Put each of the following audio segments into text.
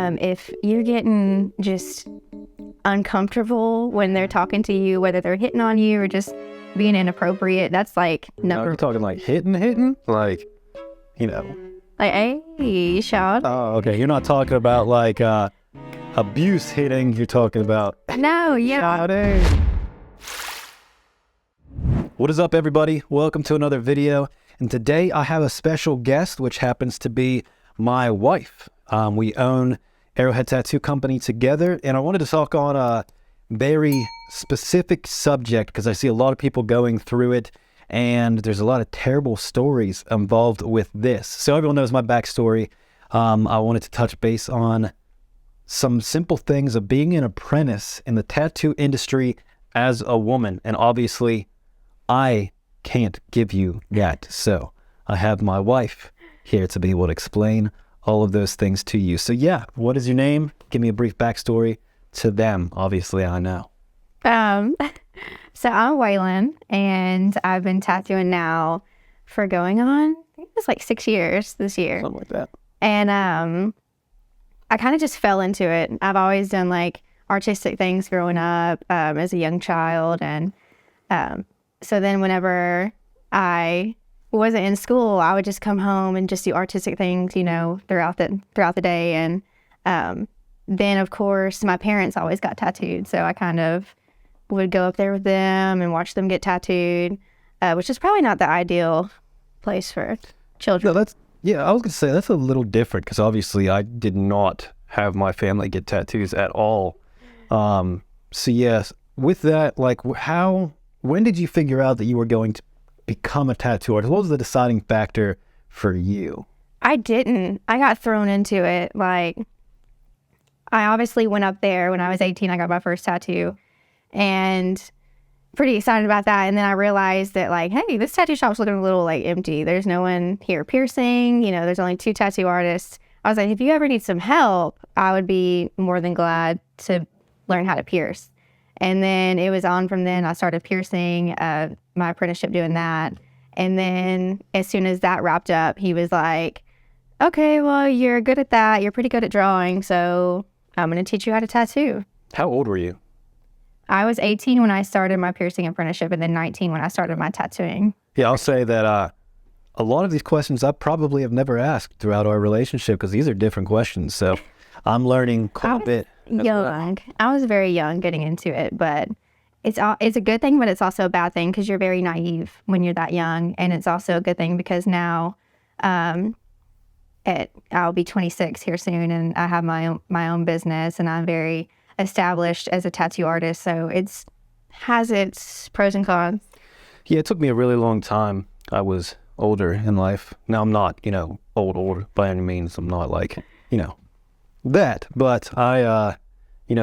If you're getting just uncomfortable when they're talking to you, whether they're hitting on you or just being inappropriate, that's like number. You're talking like hitting? Like, you know. Like, hey, shout. Oh, okay. You're not talking about like abuse hitting. You're talking about No, yeah. shouting. What is up, everybody? Welcome to another video. And today I have a special guest, which happens to be my wife. We own Arrowhead Tattoo Company together, and I wanted to talk on a very specific subject because I see a lot of people going through it, and there's a lot of terrible stories involved with this. So everyone knows my backstory. I wanted to touch base on some simple things of being an apprentice in the tattoo industry as a woman, and obviously I can't give you that. So I have my wife here to be able to explain all of those things to you. So yeah, what is your name? Give me a brief backstory to them. Obviously, I know. So I'm Waylen, and I've been tattooing now for going on, I think it's like 6 years this year. Something like that. And I kind of just fell into it. I've always done like artistic things growing up as a young child. And so then whenever I wasn't in school, I would just come home and just do artistic things, you know, throughout the day. And then, of course, my parents always got tattooed. So I kind of would go up there with them and watch them get tattooed, which is probably not the ideal place for children. No, I was going to say that's a little different because obviously I did not have my family get tattoos at all. So yes, with that, like when did you figure out that you were going to become a tattoo artist? What was the deciding factor for you? I didn't. I got thrown into it. Like, I obviously went up there when I was 18. I got my first tattoo and pretty excited about that. And then I realized that, like, hey, this tattoo shop's looking a little like empty. There's no one here piercing. You know, there's only 2 tattoo artists. I was like, if you ever need some help, I would be more than glad to learn how to pierce. And then it was on from then. I started piercing, my apprenticeship doing that. And then as soon as that wrapped up, he was like, okay, well, you're good at that. You're pretty good at drawing. So I'm going to teach you how to tattoo. How old were you? I was 18 when I started my piercing apprenticeship and then 19 when I started my tattooing. Yeah, I'll say that a lot of these questions I probably have never asked throughout our relationship because these are different questions. So I'm learning quite a bit. Young. I was very young getting into it, but it's a good thing, but it's also a bad thing because you're very naive when you're that young. And it's also a good thing because now I'll be 26 here soon, and I have my own business, and I'm very established as a tattoo artist. So it's has its pros and cons. Yeah, it took me a really long time. I was older in life. Now I'm not, old by any means. I'm not like, that. But I,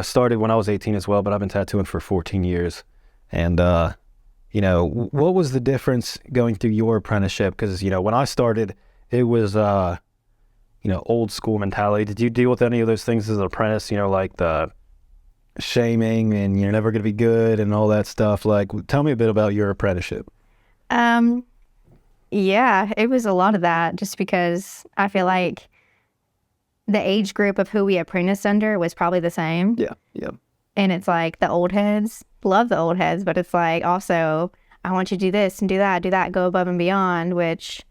started when I was 18 as well, but I've been tattooing for 14 years. And, what was the difference going through your apprenticeship? Because, when I started, it was, old school mentality. Did you deal with any of those things as an apprentice, like the shaming and you're never going to be good and all that stuff? Like, tell me a bit about your apprenticeship. Yeah, it was a lot of that just because I feel like the age group of who we apprenticed under was probably the same. Yeah. And it's like the old heads, love the old heads, but it's like also, I want you to do this and do that, go above and beyond, which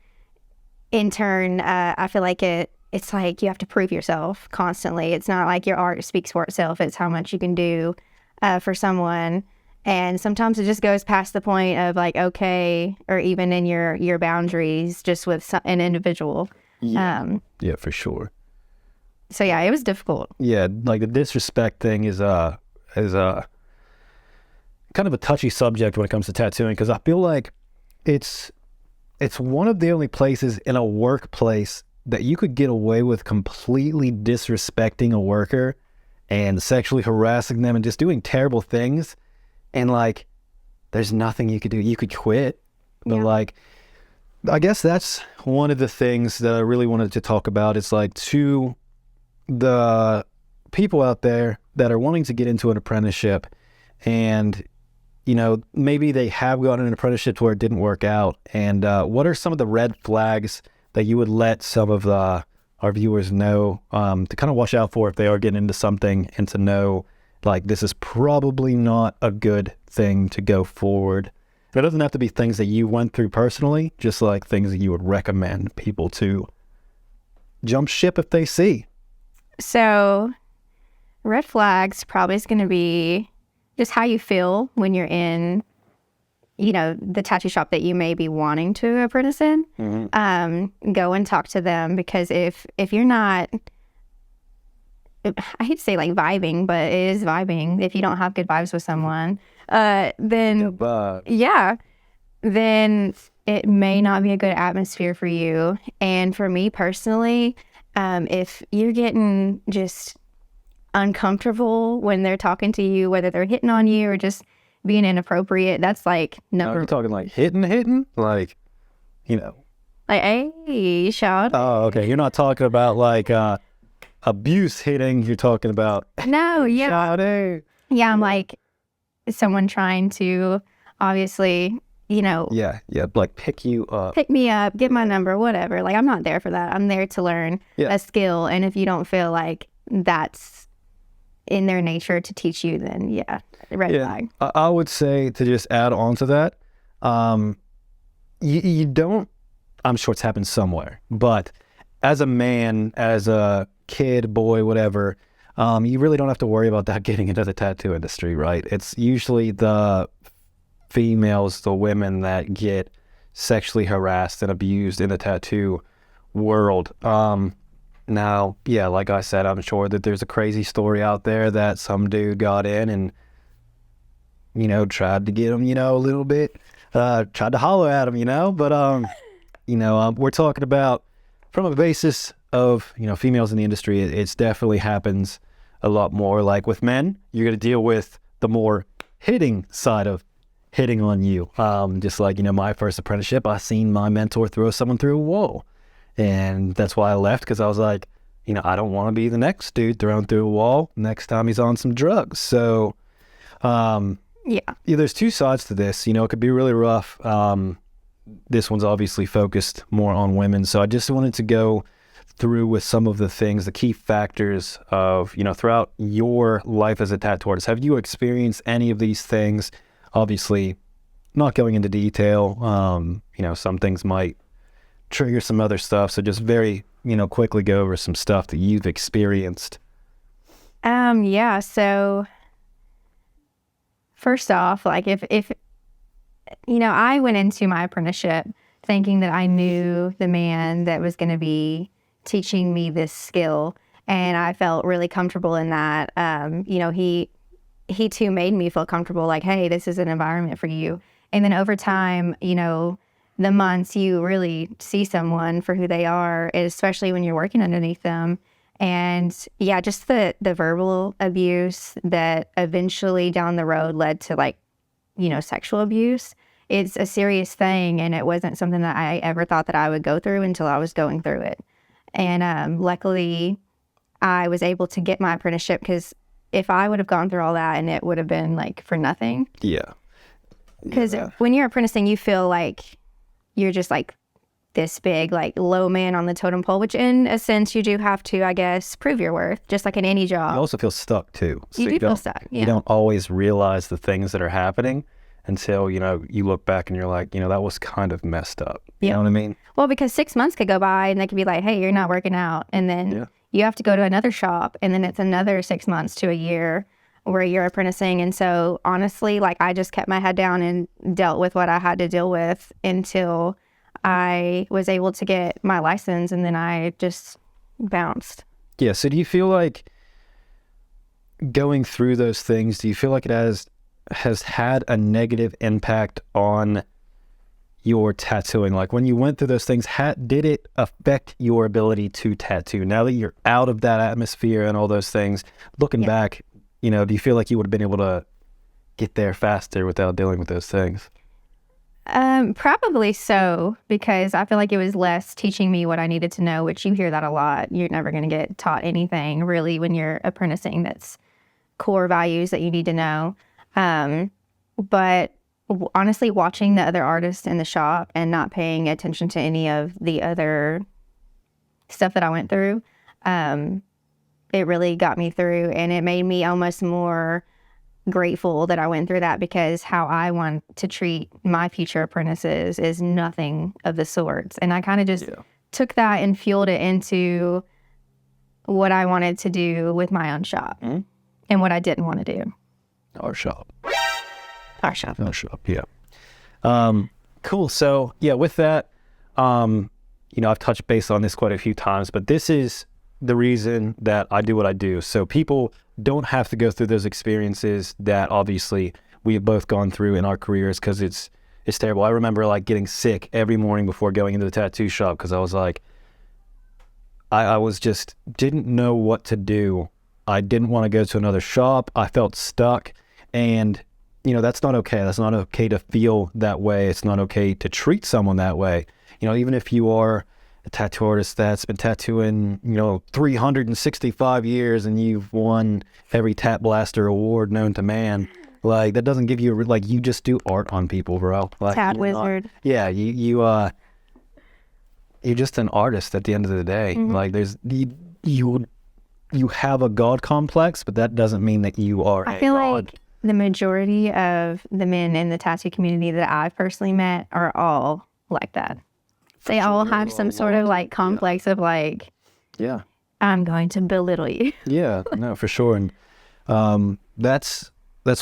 in turn, I feel like it's like you have to prove yourself constantly. It's not like your art speaks for itself. It's how much you can do for someone. And sometimes it just goes past the point of like, okay, or even in your boundaries just with an individual. Yeah, for sure. So yeah, it was difficult. Yeah, like the disrespect thing is kind of a touchy subject when it comes to tattooing because I feel like it's one of the only places in a workplace that you could get away with completely disrespecting a worker and sexually harassing them and just doing terrible things. And like, there's nothing you could do. You could quit. But like, I guess that's one of the things that I really wanted to talk about. It's like to the people out there that are wanting to get into an apprenticeship and, maybe they have gotten an apprenticeship to where it didn't work out. And what are some of the red flags that you would let some of the our viewers know to kind of watch out for if they are getting into something, and to know like this is probably not a good thing to go forward. It doesn't have to be things that you went through personally, just like things that you would recommend people to jump ship if they see. So red flags probably is going to be just how you feel when you're in, the tattoo shop that you may be wanting to apprentice in. Go and talk to them, because if you're not, I hate to say like vibing, but it is vibing. If you don't have good vibes with someone, then it may not be a good atmosphere for you. And for me personally, if you're getting just uncomfortable when they're talking to you, whether they're hitting on you or just being inappropriate, that's like No, you're talking like hitting, like, like, hey, shout. Oh, okay. You're not talking about like abuse hitting. You're talking about No, yeah, shouting. yeah. I'm like someone trying to obviously, Yeah, like pick you up, pick me up, get my number, whatever. Like, I'm not there for that. I'm there to learn a skill, and if you don't feel like that's in their nature to teach you, then red flag. I would say, to just add on to that, you don't, I'm sure it's happened somewhere, but as a man, as a kid, boy, whatever, you really don't have to worry about that getting into the tattoo industry, right? It's usually the females, the women, that get sexually harassed and abused in the tattoo world. Now, like I said, I'm sure that there's a crazy story out there that some dude got in and, tried to get him, a little bit, tried to holler at him, but, we're talking about from a basis of, females in the industry. It's definitely happens a lot more. Like with men, you're going to deal with the more hitting side of hitting on you. Just like, my first apprenticeship, I seen my mentor throw someone through a wall. And that's why I left, because I was like, I don't want to be the next dude thrown through a wall next time he's on some drugs. So, there's two sides to this. It could be really rough. This one's obviously focused more on women. So I just wanted to go through with some of the things, the key factors of, throughout your life as a tattoo artist. Have you experienced any of these things? Obviously, not going into detail. Some things might trigger some other stuff. So just very, quickly go over some stuff that you've experienced. So first off, like if I went into my apprenticeship thinking that I knew the man that was going to be teaching me this skill, and I felt really comfortable in that. He too made me feel comfortable, like, hey, this is an environment for you. And then over time, the months, you really see someone for who they are, especially when you're working underneath them. And just the verbal abuse that eventually down the road led to sexual abuse. It's a serious thing, and it wasn't something that I ever thought that I would go through until I was going through it. And luckily, I was able to get my apprenticeship, because if I would have gone through all that, and it would have been like for nothing. Yeah. Because when you're apprenticing, you feel like you're just like this big, like low man on the totem pole, which in a sense you do have to, I guess, prove your worth, just like in any job. You also feel stuck too. So you do feel stuck. Yeah. You don't always realize the things that are happening until, you look back and you're like, that was kind of messed up. You know what I mean? Well, because 6 months could go by and they could be like, hey, you're not working out. And then you have to go to another shop, and then it's another 6 months to a year where you're apprenticing. And so honestly, like, I just kept my head down and dealt with what I had to deal with until I was able to get my license, and then I just bounced. Yeah. So do you feel like going through those things, do you feel like it has had a negative impact on your tattooing? Like when you went through those things, did it affect your ability to tattoo? Now that you're out of that atmosphere and all those things, looking back, do you feel like you would have been able to get there faster without dealing with those things? Probably so, because I feel like it was less teaching me what I needed to know, which you hear that a lot. You're never going to get taught anything really when you're apprenticing that's core values that you need to know. But honestly, watching the other artists in the shop and not paying attention to any of the other stuff that I went through, it really got me through, and it made me almost more grateful that I went through that, because how I want to treat my future apprentices is nothing of the sorts. And I kind of just took that and fueled it into what I wanted to do with my own shop and what I didn't want to do. Our shop. Our shop. Our shop, yeah. Cool. So, yeah, with that, I've touched base on this quite a few times, but this is the reason that I do what I do. So people don't have to go through those experiences that obviously we have both gone through in our careers, because it's terrible. I remember like getting sick every morning before going into the tattoo shop, because I was like, I was just didn't know what to do. I didn't want to go to another shop. I felt stuck, and that's not okay. That's not okay to feel that way. It's not okay to treat someone that way. Even if you are a tattoo artist that's been tattooing, 365 years and you've won every Tat Blaster award known to man, like that doesn't give you you just do art on people, bro. Like, Tat wizard. You're just an artist at the end of the day. Like there's you have a God complex, but that doesn't mean that you are I feel God. like the majority of the men in the tattoo community that I've personally met are all like that. They all have some sort of complex of I'm going to belittle you. Yeah, no, for sure. And that's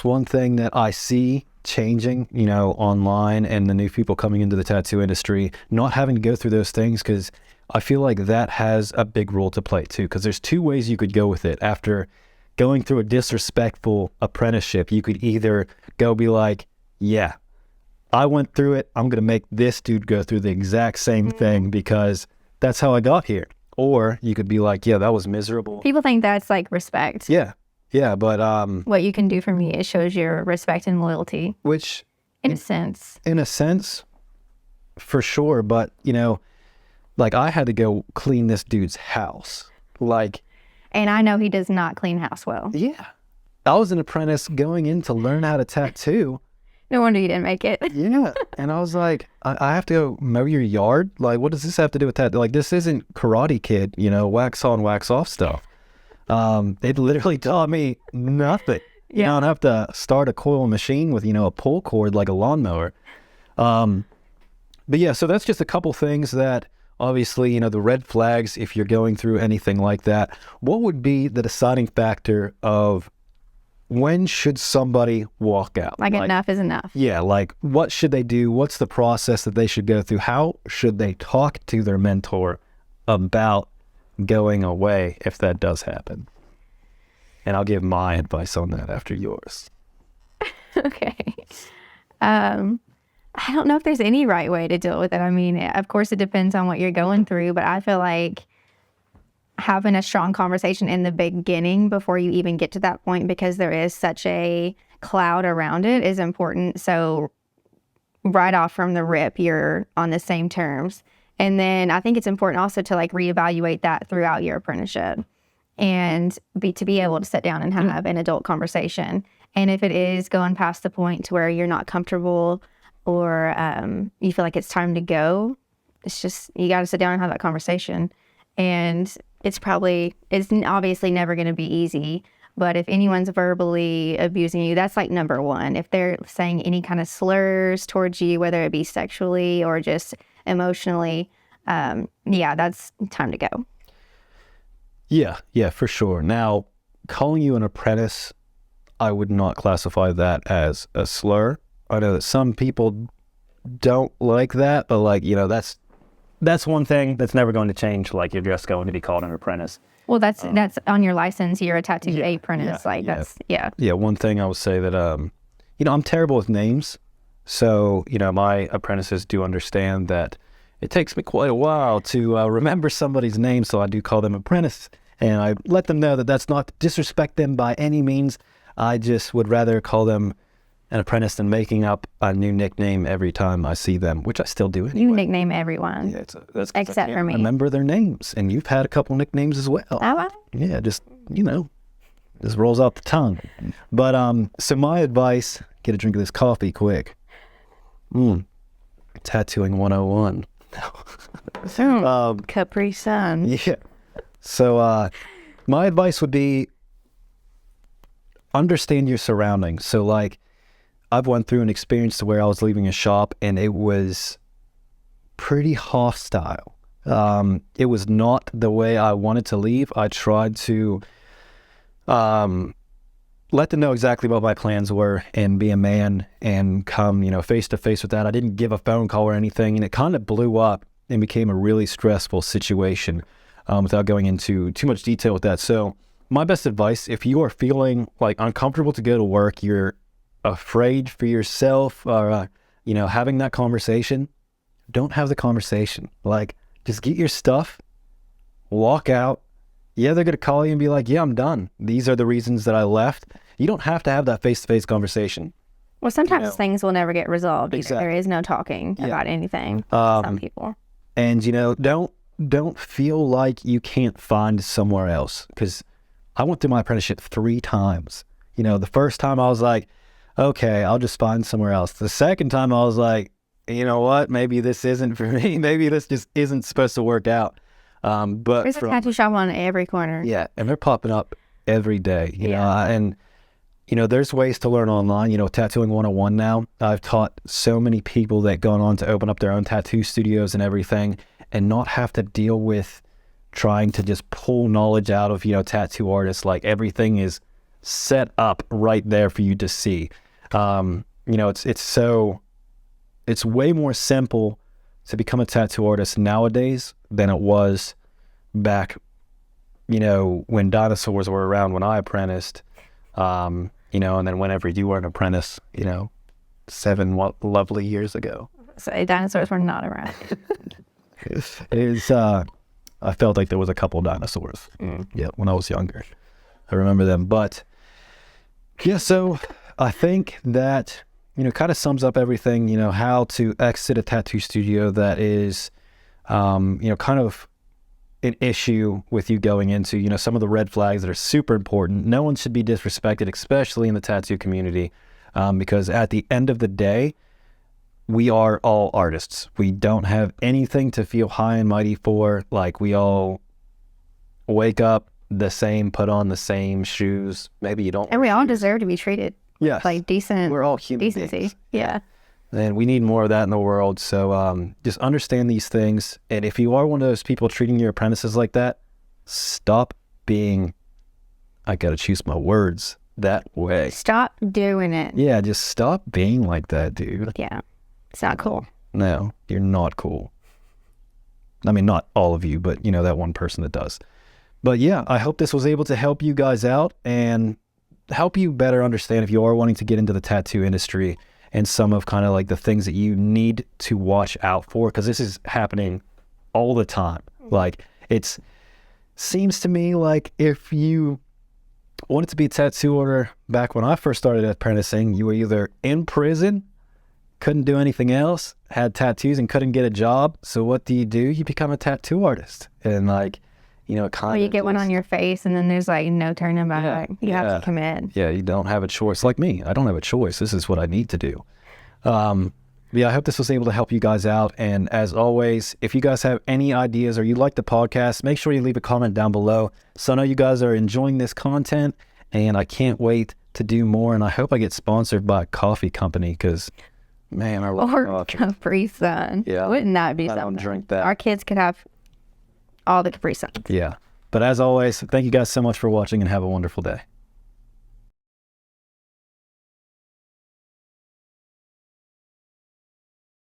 one thing that I see changing, online, and the new people coming into the tattoo industry, not having to go through those things, because I feel like that has a big role to play too, because there's two ways you could go with it. After going through a disrespectful apprenticeship, you could either go be like, yeah, I went through it, I'm going to make this dude go through the exact same thing because that's how I got here. Or you could be like, yeah, that was miserable. People think that's respect. Yeah, but what you can do for me, it shows your respect and loyalty. Which, in a sense, for sure. But I had to go clean this dude's house, and I know he does not clean house well. Yeah, I was an apprentice going in to learn how to tattoo. No wonder you didn't make it. Yeah. And I was like, I have to go mow your yard? What does this have to do with that? This isn't Karate Kid, wax on, wax off stuff. They literally taught me nothing. Yeah. I don't have to start a coil machine with, a pull cord like a lawnmower. But yeah, so that's just a couple things that obviously, the red flags, if you're going through anything like that. What would be the deciding factor of when should somebody walk out? Enough is enough. Yeah, what should they do? What's the process that they should go through? How should they talk to their mentor about going away if that does happen? And I'll give my advice on that after yours. Okay. I don't know if there's any right way to deal with it. I mean, of course, it depends on what you're going through, but I feel like having a strong conversation in the beginning before you even get to that point, because there is such a cloud around it, is important. So right off from the rip, you're on the same terms. And then I think it's important also to reevaluate that throughout your apprenticeship, and to be able to sit down and have an adult conversation. And if it is going past the point to where you're not comfortable, or you feel like it's time to go, it's just, you got to sit down and have that conversation. And it's obviously never going to be easy, but if anyone's verbally abusing you, that's number one. If they're saying any kind of slurs towards you, whether it be sexually or just emotionally, that's time to go. Yeah, for sure. Now, calling you an apprentice, I would not classify that as a slur. I know that some people don't like that, but that's one thing that's never going to change. You're just going to be called an apprentice. Well, that's on your license. You're a tattoo apprentice. Yeah, one thing I would say that, I'm terrible with names. So, my apprentices do understand that it takes me quite a while to remember somebody's name. So I do call them apprentice. And I let them know that that's not to disrespect them by any means. I just would rather call them an apprentice than making up a new nickname every time I see them, which I still do anyway. You nickname everyone. Yeah, that's except for me. Remember their names, and you've had a couple nicknames as well. Oh, yeah, just just rolls off the tongue. But so my advice: get a drink of this coffee quick. Tattooing 101. Capri Sun. Yeah. So my advice would be understand your surroundings. So like I've went through an experience to where I was leaving a shop and it was pretty hostile. It was not the way I wanted to leave. I tried to let them know exactly what my plans were and be a man and come, face to face with that. I didn't give a phone call or anything, and it kind of blew up and became a really stressful situation without going into too much detail with that. So my best advice, if you are feeling like uncomfortable to go to work, you're afraid for yourself or, having that conversation, don't have the conversation. Like, just get your stuff, walk out. Yeah, they're going to call you and be like, yeah, I'm done. These are the reasons that I left. You don't have to have that face-to-face conversation. Well, sometimes things will never get resolved. Exactly. There is no talking about anything. Some people. And, don't feel like you can't find somewhere else. Because I went through my apprenticeship 3 times. The first time I was like, okay, I'll just find somewhere else. The second time I was like, you know what? Maybe this isn't for me. Maybe this just isn't supposed to work out. But there's a tattoo shop on every corner. Yeah, and they're popping up every day. You know, and there's ways to learn online. Tattooing101 now. I've taught so many people that gone on to open up their own tattoo studios and everything, and not have to deal with trying to just pull knowledge out of tattoo artists. Like everything is set up right there for you to see. It's way more simple to become a tattoo artist nowadays than it was back, when dinosaurs were around when I apprenticed, and then whenever you were an apprentice, 7 lovely years ago. So dinosaurs were not around. I felt like there was a couple dinosaurs. Yeah, when I was younger. I remember them. But yeah, so I think that kind of sums up everything, how to exit a tattoo studio that is, kind of an issue with you going into, some of the red flags that are super important. No one should be disrespected, especially in the tattoo community, because at the end of the day, we are all artists. We don't have anything to feel high and mighty for. Like, we all wake up the same, put on the same shoes. Maybe you don't. And we all deserve to be treated. Yes. Like decent. We're all human decency. beings. Yeah. And we need more of that in the world. So just understand these things. And if you are one of those people treating your apprentices like that, stop being, I got to choose my words, that way. Stop doing it. Yeah, just stop being like that, dude. Yeah. It's not cool. No, you're not cool. I mean, not all of you, but that one person that does. But yeah, I hope this was able to help you guys out and help you better understand if you are wanting to get into the tattoo industry and some of kind of like the things that you need to watch out for, because this is happening all the time. Like, it seems to me like if you wanted to be a tattoo artist back when I first started apprenticing, you were either in prison, couldn't do anything else, had tattoos and couldn't get a job. So what do? You become a tattoo artist. And like, kind of. Or you get one on your face and then there's like no turning back. You have to commit. Yeah, you don't have a choice. Like me, I don't have a choice. This is what I need to do. Yeah, I hope this was able to help you guys out. And as always, if you guys have any ideas or you like the podcast, make sure you leave a comment down below. So I know you guys are enjoying this content and I can't wait to do more. And I hope I get sponsored by a coffee company because, man, I love coffee. Capri Sun. Yeah. Wouldn't that be something? I don't drink that. Our kids could have all the Capri Suns. Yeah. But as always, thank you guys so much for watching and have a wonderful day.